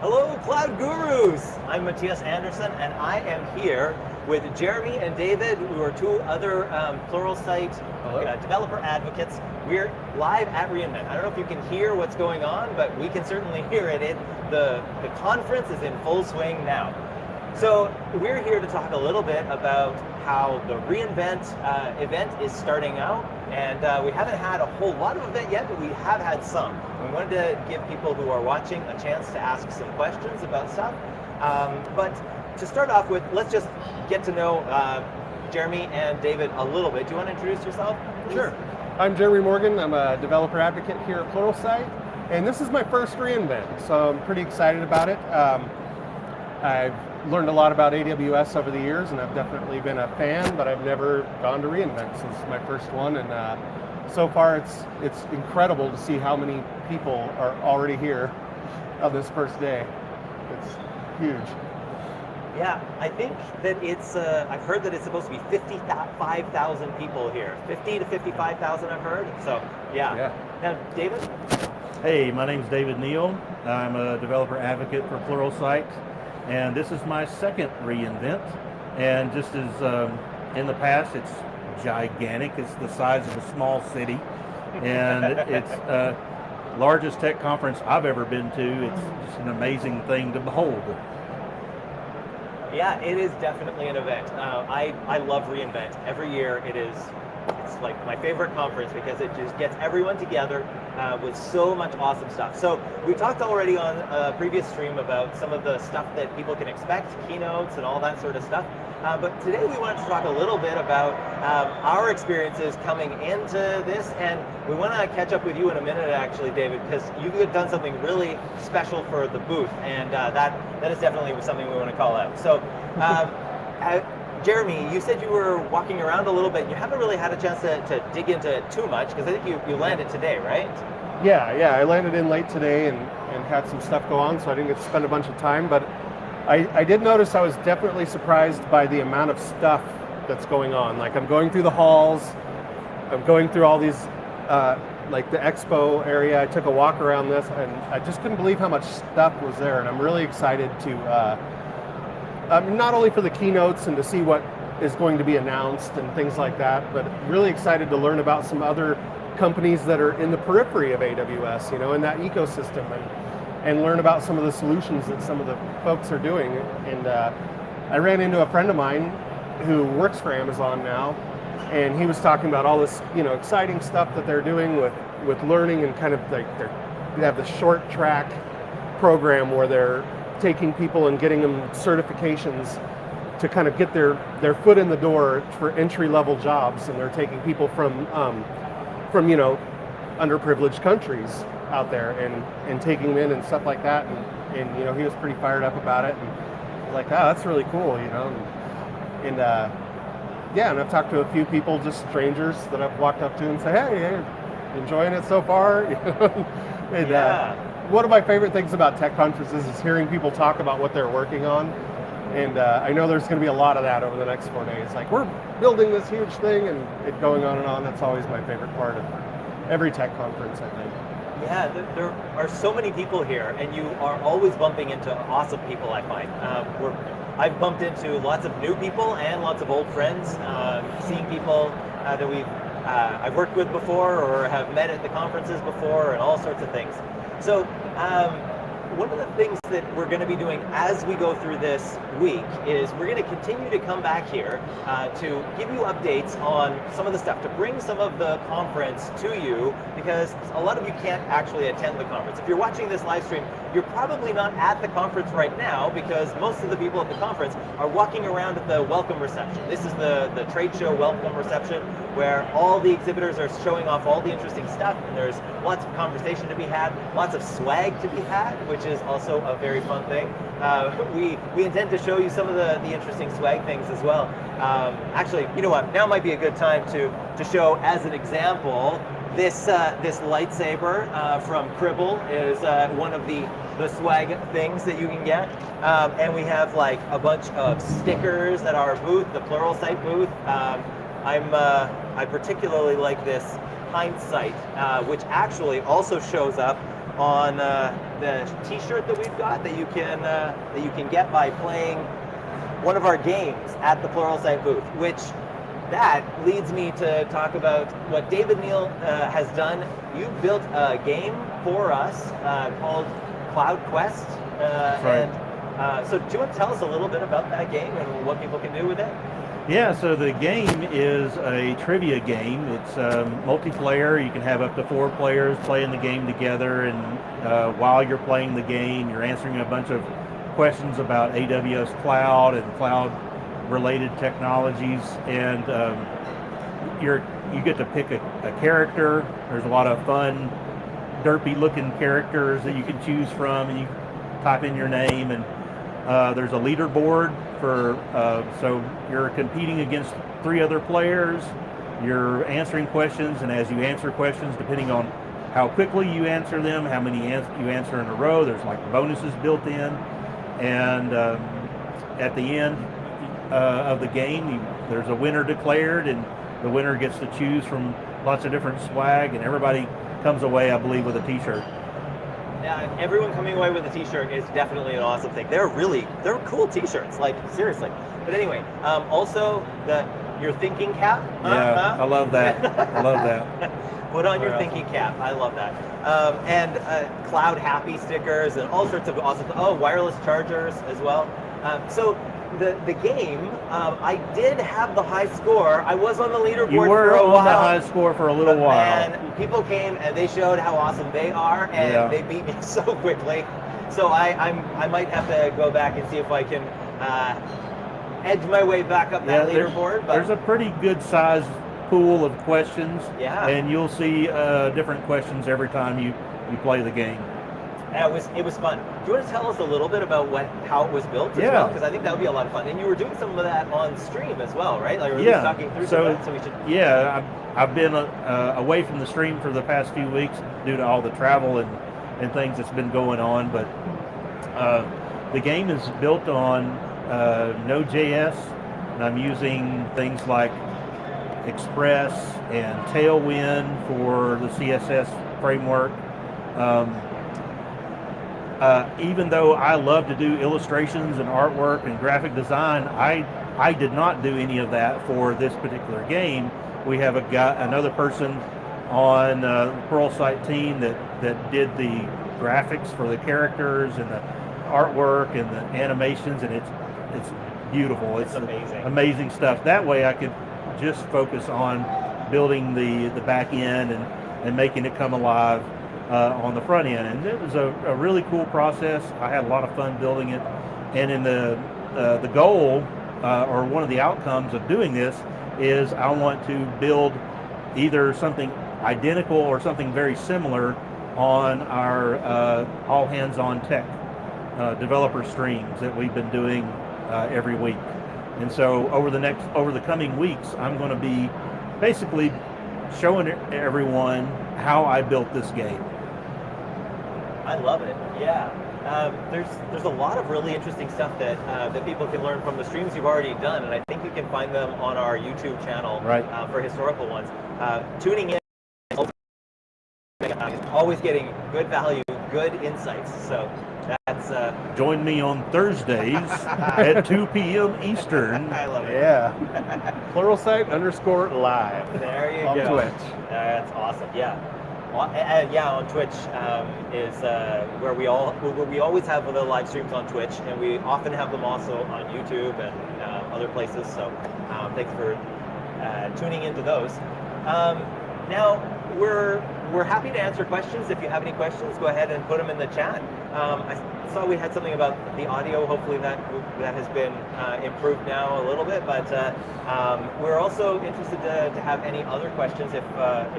Hello, Cloud Gurus! I'm Matthias Anderson, and I am here with Jeremy and David, who are two other Pluralsight developer advocates. We're live at reInvent. I don't know if you can hear what's going on, but we can certainly hear it. The conference is in full swing now. So we're here to talk a little bit about how the reInvent event is starting out, and we haven't had a whole lot of event yet, but we have had some. We wanted to give people who are watching a chance to ask some questions about stuff. But to start off with, let's just get to know Jeremy and David a little bit. Do you want to introduce yourself, please? Sure. I'm Jeremy Morgan. I'm a developer advocate here at Pluralsight, and this is my first reInvent, so I'm pretty excited about it. I've learned a lot about AWS over the years, and I've definitely been a fan, but I've never gone to reInvent. So this is my first one, and so far it's incredible to see how many people are already here on this first day. It's huge. Yeah, I think that it's, I've heard that it's supposed to be 55,000 people here. 50 to 55,000 I've heard, so yeah. Now, David? Hey, my name's David Neal. I'm a developer advocate for Pluralsight, and this is my second reInvent. And just as in the past, it's gigantic. It's the size of a small city, and it's largest tech conference I've ever been to. It's just an amazing thing to behold. Yeah, it is definitely an event. I love reInvent. Every year it's like my favorite conference because it just gets everyone together with so much awesome stuff. So we talked already on a previous stream about some of the stuff that people can expect, keynotes and all that sort of stuff. But today we wanted to talk a little bit about our experiences coming into this, and we want to catch up with you in a minute actually, David, because you've done something really special for the booth, and that is definitely something we want to call out. So Jeremy, you said you were walking around a little bit. You haven't really had a chance to dig into it too much, because I think you landed today, right? Yeah, I landed in late today and had some stuff go on, so I didn't get to spend a bunch of time, but I did notice I was definitely surprised by the amount of stuff that's going on. Like, I'm going through the halls, I'm going through all these, like the Expo area. I took a walk around this, and I just couldn't believe how much stuff was there, and I'm really excited to, not only for the keynotes and to see what is going to be announced and things like that, but really excited to learn about some other companies that are in the periphery of AWS, in that ecosystem, and learn about some of the solutions that some of the folks are doing. And I ran into a friend of mine who works for Amazon now, and he was talking about all this, exciting stuff that they're doing with learning, and kind of like they have the short track program where they're taking people and getting them certifications to kind of get their foot in the door for entry-level jobs, and they're taking people from underprivileged countries out there and taking them in and stuff like that, and he was pretty fired up about it, and I was like, oh, that's really cool, and I've talked to a few people, just strangers that I've walked up to and say, hey, enjoying it so far? One of my favorite things about tech conferences is hearing people talk about what they're working on, and I know there's going to be a lot of that over the next 4 days. Like, we're building this huge thing, and it going on and on. That's always my favorite part of every tech conference, I think. Yeah, there are so many people here, and you are always bumping into awesome people, I find. I've bumped into lots of new people and lots of old friends, seeing people that I've worked with before or have met at the conferences before, and all sorts of things. So one of the things that we're going to be doing as we go through this week is we're going to continue to come back here to give you updates on some of the stuff, to bring some of the conference to you, because a lot of you can't actually attend the conference. If you're watching this live stream, you're probably not at the conference right now, because most of the people at the conference are walking around at the welcome reception. This is the trade show welcome reception, where all the exhibitors are showing off all the interesting stuff, and there's lots of conversation to be had, lots of swag to be had, which is also a very fun thing. We intend to show you some of the interesting swag things as well. Actually, you know what? Now might be a good time to show as an example this lightsaber from Cribble is one of the swag things that you can get. And we have like a bunch of stickers at our booth, the Pluralsight booth. I particularly like this hindsight, which actually also shows up on the T-shirt that we've got that you can get by playing one of our games at the Pluralsight booth. Which that leads me to talk about what David Neal has done. You built a game for us called Cloud Quest, right. and so do you want to tell us a little bit about that game and what people can do with it? Yeah, so the game is a trivia game. It's multiplayer. You can have up to 4 players playing the game together, and while you're playing the game, you're answering a bunch of questions about AWS cloud and cloud-related technologies, and you get to pick a character. There's a lot of fun, derpy-looking characters that you can choose from, and you type in your name, and there's a leaderboard for so you're competing against 3 other players. You're answering questions, and as you answer questions, depending on how quickly you answer them, how many you answer in a row, there's like bonuses built in. And at the end of the game, there's a winner declared, and the winner gets to choose from lots of different swag, and everybody comes away, I believe, with a T-shirt. Yeah, everyone coming away with a T-shirt is definitely an awesome thing. They're cool T-shirts, like seriously. But anyway, also your thinking cap. Yeah, I love that. I love that. Put on your thinking cap. I love that. And Cloud Happy stickers and all sorts of awesome. Oh, wireless chargers as well. So the game, I did have the high score. I was on the leaderboard You were for a while. on the high score for a little while. And people came and they showed how awesome they are, and they beat me so quickly. So I might have to go back and see if I can edge my way back up that leaderboard. There's a pretty good sized pool of questions, and you'll see different questions every time you play the game. It was fun. Do you want to tell us a little bit about how it was built as well? Because I think that would be a lot of fun. And you were doing some of that on stream as well, right? Like we were talking through some of that, so we should. Yeah, I've been away from the stream for the past few weeks due to all the travel and things that's been going on. But the game is built on Node.js, and I'm using things like Express and Tailwind for the CSS framework. Even though I love to do illustrations and artwork and graphic design, I did not do any of that for this particular game. We have another person on the Pluralsight team that did the graphics for the characters and the artwork and the animations, and it's beautiful. It's amazing stuff. That way I could just focus on building the back end and making it come alive on the front end, and it was a really cool process. I had a lot of fun building it, and in the goal or one of the outcomes of doing this is I want to build either something identical or something very similar on our all hands on tech developer streams that we've been doing every week. And so over the coming weeks, I'm going to be basically showing everyone how I built this game. I love it. Yeah. There's a lot of really interesting stuff that people can learn from the streams you've already done, and I think you can find them on our YouTube channel for historical ones. Tuning in is always getting good value, good insights. So that's join me on Thursdays at 2 p.m. Eastern. I love it. Yeah. Pluralsight_live. There you on go. Twitch. That's awesome. Yeah. On Twitch is where we always have the live streams on Twitch, and we often have them also on YouTube and other places. So thanks for tuning into those. Now we're happy to answer questions. If you have any questions, go ahead and put them in the chat. I saw we had something about the audio. Hopefully that has been improved now a little bit. But we're also interested to have any other questions if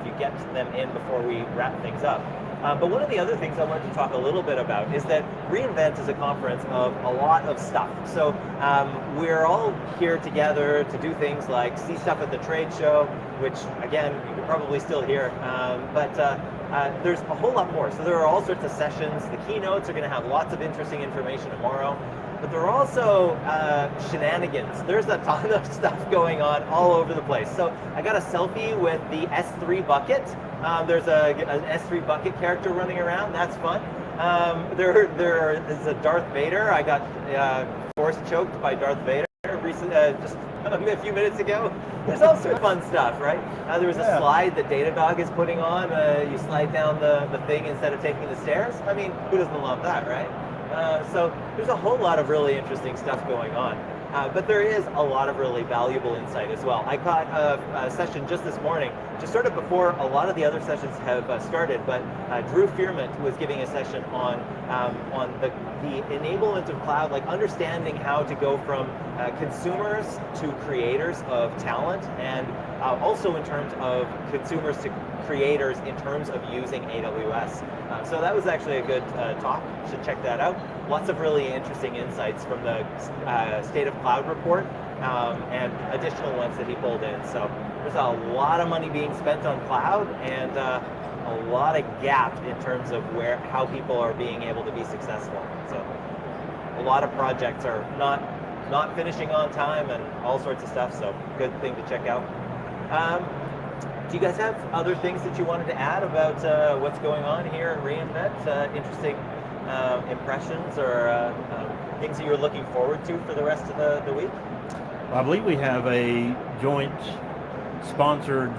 you get them in before we wrap things up. But one of the other things I wanted to talk a little bit about is that reInvent is a conference of a lot of stuff. So we're all here together to do things like see stuff at the trade show, which again, you can probably still hear, but there's a whole lot more. So there are all sorts of sessions. The keynotes are going to have lots of interesting information tomorrow. but there are also shenanigans. There's a ton of stuff going on all over the place. So I got a selfie with the S3 bucket. There's an S3 bucket character running around. That's fun. There is a Darth Vader. I got force choked by Darth Vader just a few minutes ago. There's all sorts of fun stuff, right? There was a slide that Datadog is putting on. You slide down the thing instead of taking the stairs. I mean, who doesn't love that, right? So there's a whole lot of really interesting stuff going on. But there is a lot of really valuable insight as well. I caught a session just this morning, just sort of before a lot of the other sessions have started, but Drew Fearmont was giving a session on the enablement of cloud, like understanding how to go from consumers to creators of talent, and also in terms of consumers to creators in terms of using AWS. So that was actually a good talk. You should check that out. Lots of really interesting insights from the State of Cloud report and additional ones that he pulled in. So there's a lot of money being spent on cloud and a lot of gap in terms of how people are being able to be successful. So a lot of projects are not finishing on time and all sorts of stuff. So good thing to check out. Do you guys have other things that you wanted to add about what's going on here at reInvent? Interesting impressions or things that you're looking forward to for the rest of the week? Well, I believe we have a joint sponsored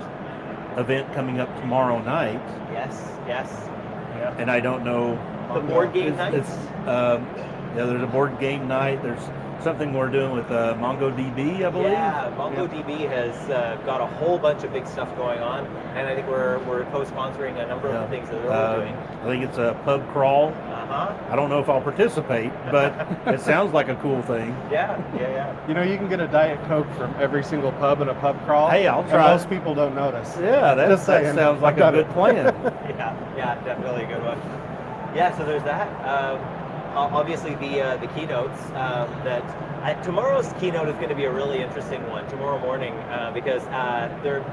event coming up tomorrow night. Yes. Yeah. And I don't know. The board game night? There's a board game night. There's something we're doing with MongoDB, I believe. Yeah, MongoDB has got a whole bunch of big stuff going on, and I think we're co-sponsoring a number of the things that they're doing. I think it's a pub crawl. I don't know if I'll participate, but it sounds like a cool thing. Yeah. You know, you can get a Diet Coke from every single pub in a pub crawl. Hey, I'll try. Most people don't notice. Yeah, that sounds like a good plan. Yeah, definitely a good one. Yeah, so there's that. Obviously, the keynotes. Tomorrow's keynote is going to be a really interesting one tomorrow morning because they're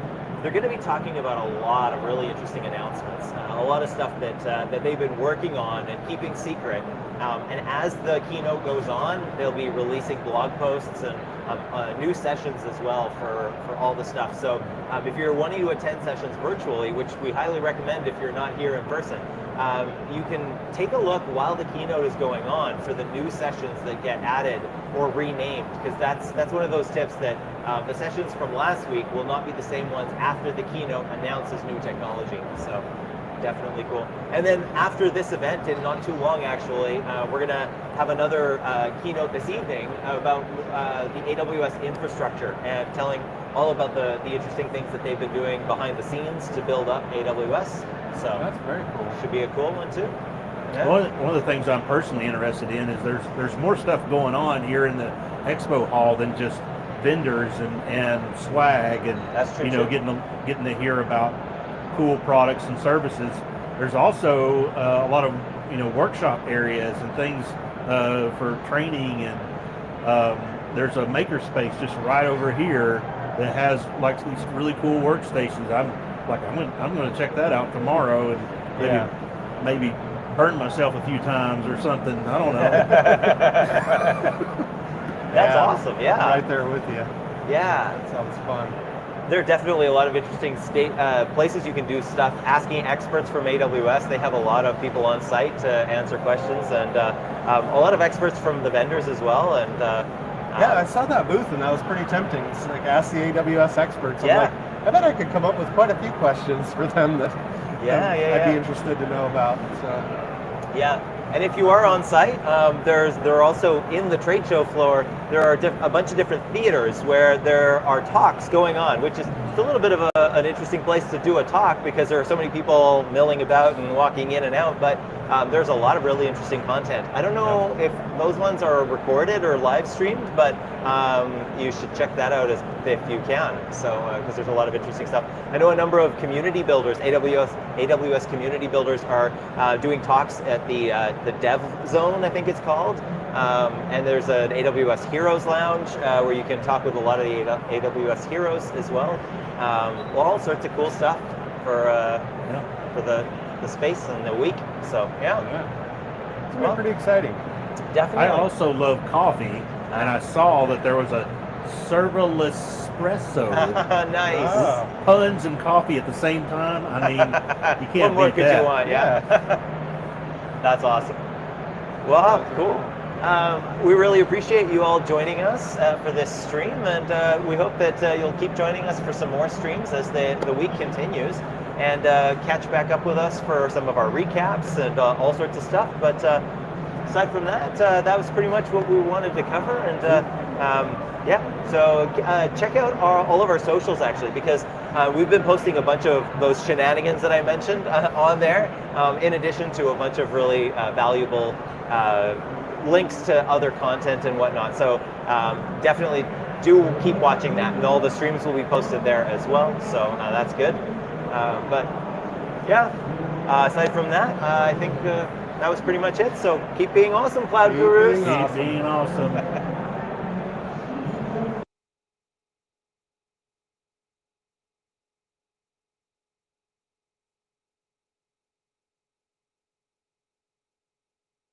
going to be talking about a lot of really interesting announcements, a lot of stuff that they've been working on and keeping secret. And as the keynote goes on, they'll be releasing blog posts and new sessions as well for all the stuff. So if you're wanting to attend sessions virtually, which we highly recommend if you're not here in person, you can take a look while the keynote is going on for the new sessions that get added or renamed, because that's one of those tips that the sessions from last week will not be the same ones after the keynote announces new technology. So definitely cool. And then after this event, and not too long actually, we're gonna have another keynote this evening about the AWS infrastructure and telling all about the interesting things that they've been doing behind the scenes to build up AWS. So that's very cool. Should be a cool one too. Yeah. One of the things I'm personally interested in is there's more stuff going on here in the Expo hall than just vendors and swag and that's true, getting to hear about cool products and services. There's also a lot of workshop areas and things for training, and there's a makerspace just right over here that has like these really cool workstations. I'm going to check that out tomorrow and maybe burn myself a few times or something. I don't know. That's awesome. Yeah, right there with you. Yeah, that sounds fun. There are definitely a lot of interesting places you can do stuff. Asking experts from AWS, they have a lot of people on site to answer questions, and a lot of experts from the vendors as well. And yeah, I saw that booth and that was pretty tempting. It's like ask the AWS experts. I'm like, I bet I could come up with quite a few questions for them that I'd be interested to know about. So yeah. And if you are on site, there are also in the trade show floor, there are a bunch of different theaters where there are talks going on, which is it's a little bit of an interesting place to do a talk because there are so many people milling about and walking in and out, but there's a lot of really interesting content. I don't know if those ones are recorded or live streamed, but you should check that out if you can. So because there's a lot of interesting stuff. I know a number of community builders, AWS community builders are doing talks at the Dev Zone, I think it's called. And there's an AWS Heroes Lounge where you can talk with a lot of the AWS heroes as well. All sorts of cool stuff for the space and the week. So yeah. It's been pretty exciting. Definitely. I also love coffee, and I saw that there was a serverless espresso. Nice. Ah. Puns and coffee at the same time. I mean, you can't What more beat could that. you want? Yeah. That's awesome. Well, cool. We really appreciate you all joining us for this stream, and we hope that you'll keep joining us for some more streams as the week continues, and catch back up with us for some of our recaps and all sorts of stuff. But aside from that, that was pretty much what we wanted to cover, and yeah, so check out all of our socials actually, because we've been posting a bunch of those shenanigans that I mentioned on there, in addition to a bunch of really valuable links to other content and whatnot. So definitely do keep watching that, and all the streams will be posted there as well. So that's good. But yeah, aside from that, I think that was pretty much it. So keep being awesome, Cloud Keep Gurus. being Keep being awesome.